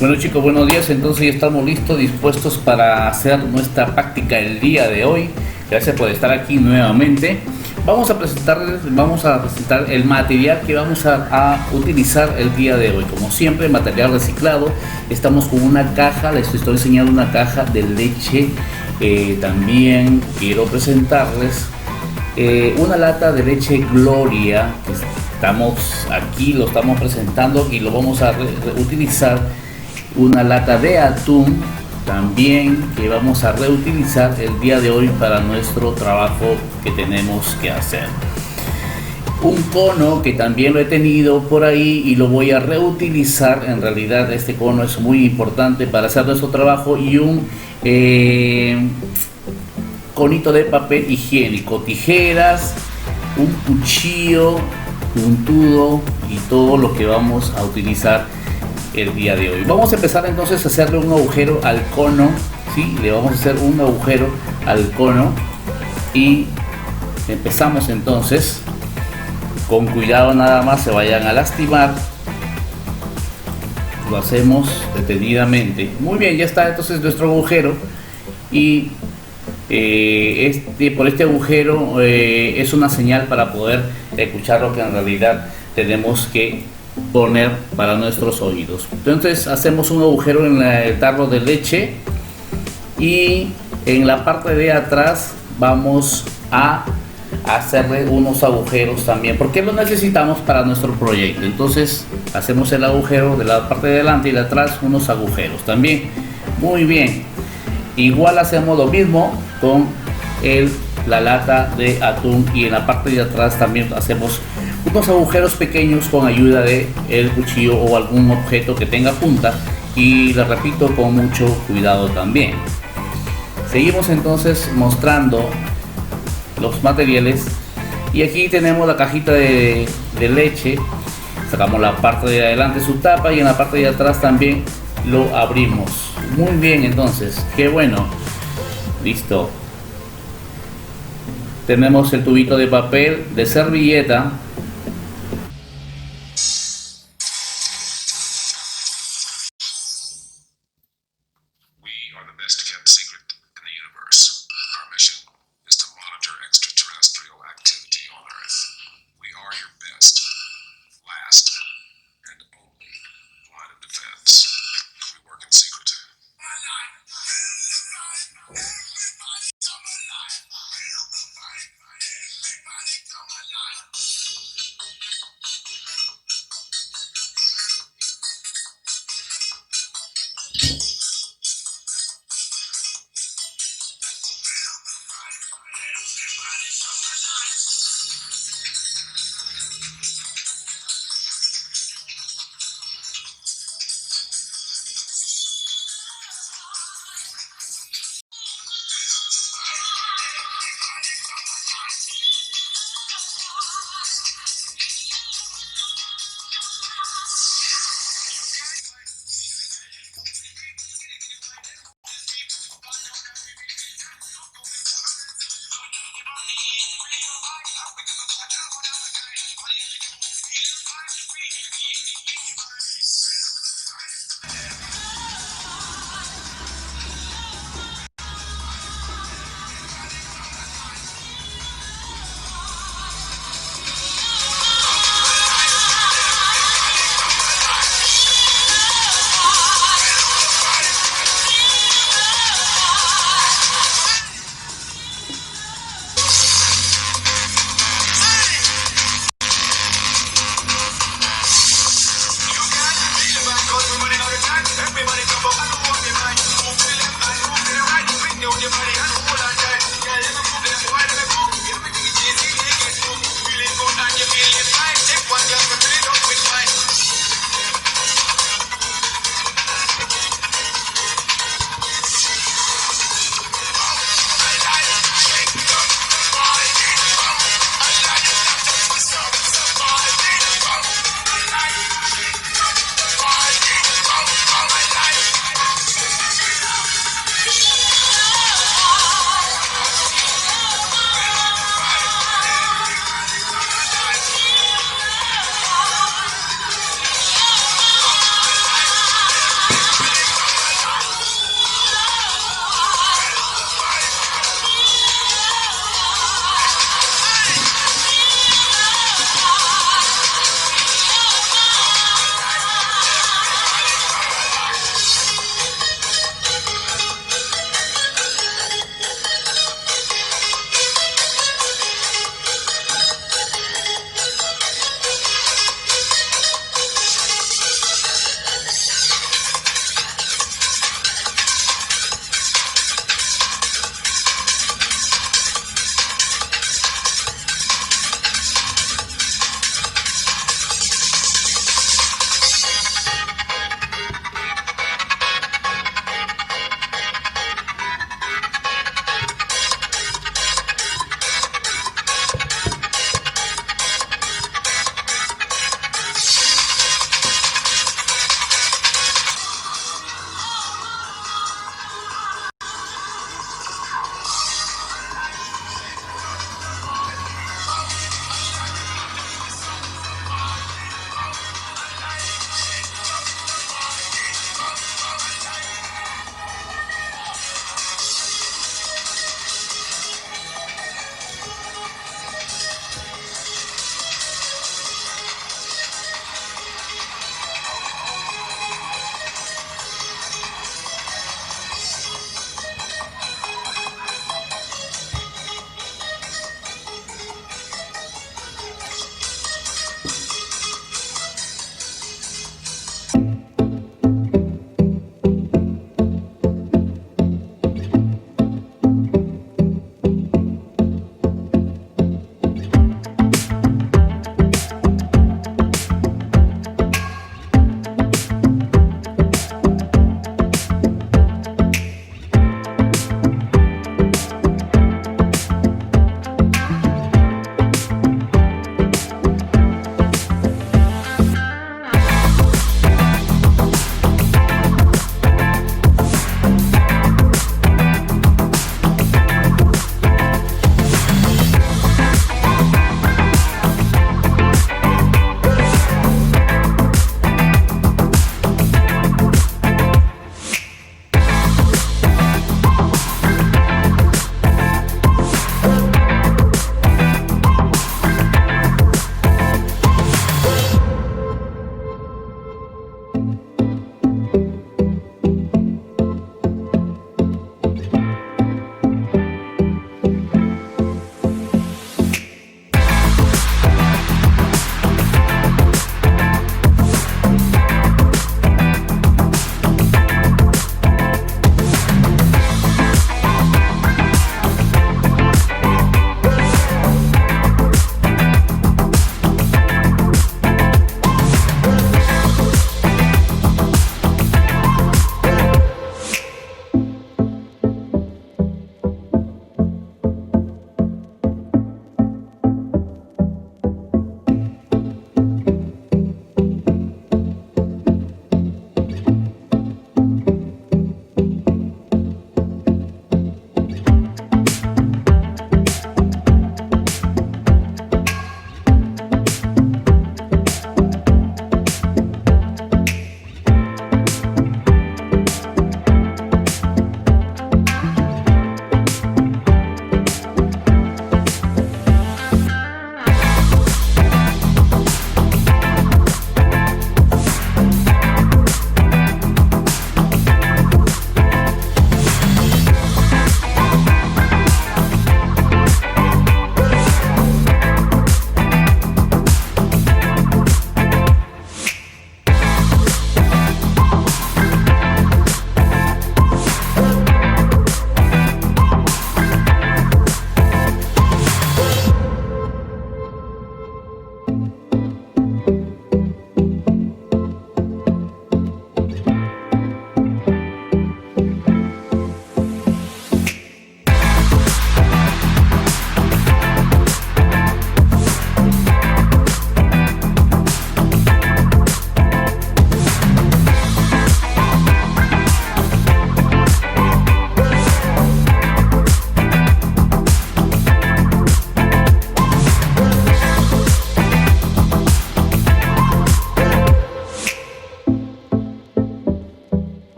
Bueno chicos, buenos días. Entonces ya estamos listos, dispuestos para hacer nuestra práctica el día de hoy. Gracias por estar aquí nuevamente. Vamos a presentar el material que vamos a utilizar el día de hoy. Como siempre, material reciclado. Estamos con una caja, les estoy enseñando una caja de leche. También quiero presentarles una lata de leche Gloria. Lo estamos presentando y lo vamos a reutilizar. Una lata de atún también que vamos a reutilizar el día de hoy para nuestro trabajo que tenemos que hacer. Un cono que también lo he tenido por ahí y lo voy a reutilizar. En realidad este cono es muy importante para hacer nuestro trabajo. Y un conito de papel higiénico, tijeras, un cuchillo puntudo y todo lo que vamos a utilizar el día de hoy. Vamos a empezar entonces a hacerle un agujero al cono, ¿sí? Le vamos a hacer un agujero al cono y empezamos entonces con cuidado, nada más se vayan a lastimar. Lo hacemos detenidamente. Muy bien, ya está entonces nuestro agujero y por este agujero es una señal para poder escuchar lo que en realidad tenemos que poner para nuestros oídos. Entonces hacemos un agujero en el tarro de leche y en la parte de atrás vamos a hacerle unos agujeros también porque lo necesitamos para nuestro proyecto. Entonces hacemos el agujero de la parte de adelante y de atrás, unos agujeros también. Muy bien, igual hacemos lo mismo con la lata de atún y en la parte de atrás también hacemos unos agujeros pequeños con ayuda de el cuchillo o algún objeto que tenga punta, y les repito, con mucho cuidado también. Seguimos entonces mostrando los materiales y aquí tenemos la cajita de leche. Sacamos la parte de adelante, su tapa, y en la parte de atrás también lo abrimos. Muy bien, entonces, qué bueno. Listo. Tenemos el tubito de papel de servilleta. Everybody come up and move your mind. Move to the left and move to the right. Bring down your body and